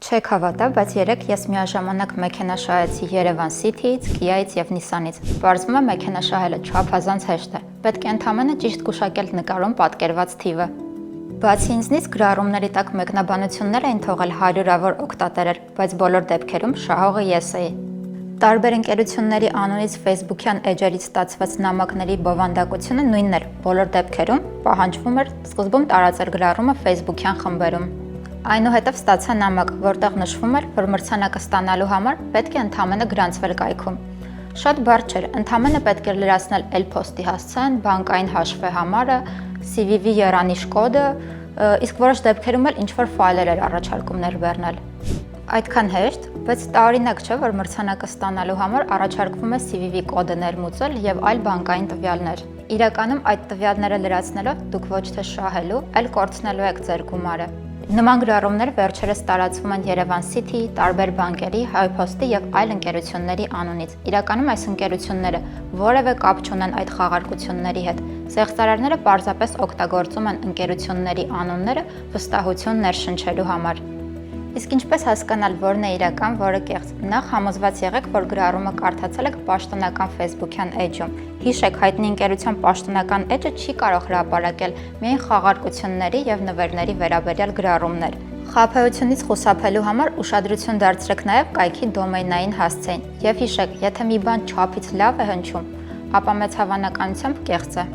Չեք հավատա, բայց երեկ ես միաժամանակ մեքենա շահեցի Երևան City-ից, Kia-ից եւ Nissan-ից։ Պարզվում է մեքենա շահելը չափազանց հեշտ է։ Պետք է ընդամենը ճիշտ գուշակել նկարում պատկերված թիվը։ Բացի ինձնից գրառումների տակ մեկնաբանություններ էին թողել հարյուրավոր օգտատերեր, բայց բոլոր դեպքերում շահողը ես էի։ Տարբեր ընկերությունների անունից Facebook-յան էջերից ստացված նամակների բովանդակությունը նույնն էր։ Բոլոր դեպքերում պահանջվում էր սկզբում տարածել գրառումը Facebook-յան խմբերում։ Այնուհետև ստացա նամակ, որտեղ նշվում էր, որ մրցանակը ստանալու համար պետք է ընդամենը գրանցվել կայքում։ Շատ բարդ չէր, ընդամենը պետք էր լրացնել Էլ-Փոստի հասցեն, բանկային հաշվի համարը, CVV եռանիշ կոդը, իսկ որոշ դեպքերում էլ ինչ-որ ֆայլեր էր առաջարկում ներբեռնել։ Այդքան հեշտ, բայց տարօրինակ չէ, որ մրցանակը ստանալու համար առաջարկվում է CVV կոդը ներմուծել եւ այլ բանկային տվյալներ։ Իրականում այդ տվյալները լրացնելով դուք ոչ թե շահելու, այլ կորցնելու եք ձեր գումարը։ Նման գրառումներ վերջերս տարածվում են Երևան City, տարբեր բանկերի, Հայ-Փոստի եւ այլ ընկերությունների անունից։ Իրականում այս ընկերությունները որևէ կապ չունեն այդ խաղարկությունների հետ։ Զեղծարարները պարզապես օգտագործում են ընկերությունների անունները վստահություն ներշնչելու համար։ Իսկ ինչպես հասկանալ որն է իրական, որը կեղծ։ Նախ համոզված եղեք, որ գրառումը կարդացել եք պաշտոնական Facebook-յան էջում։ Հիշեք, հայտնի ընկերության պաշտոնական էջը չի կարող հրապարակել միայն խաղարկությունների եւ նվերների վերաբերյալ գրառումներ։ Խաբեությունից խուսափելու համար ուշադրություն դարձրեք նաեւ կայքի դոմեյնային հասցեին։ Եվ հիշեք, եթե մի բան չափից լավ է հնչում, ապա մեծ հավանականությամբ կեղծ է։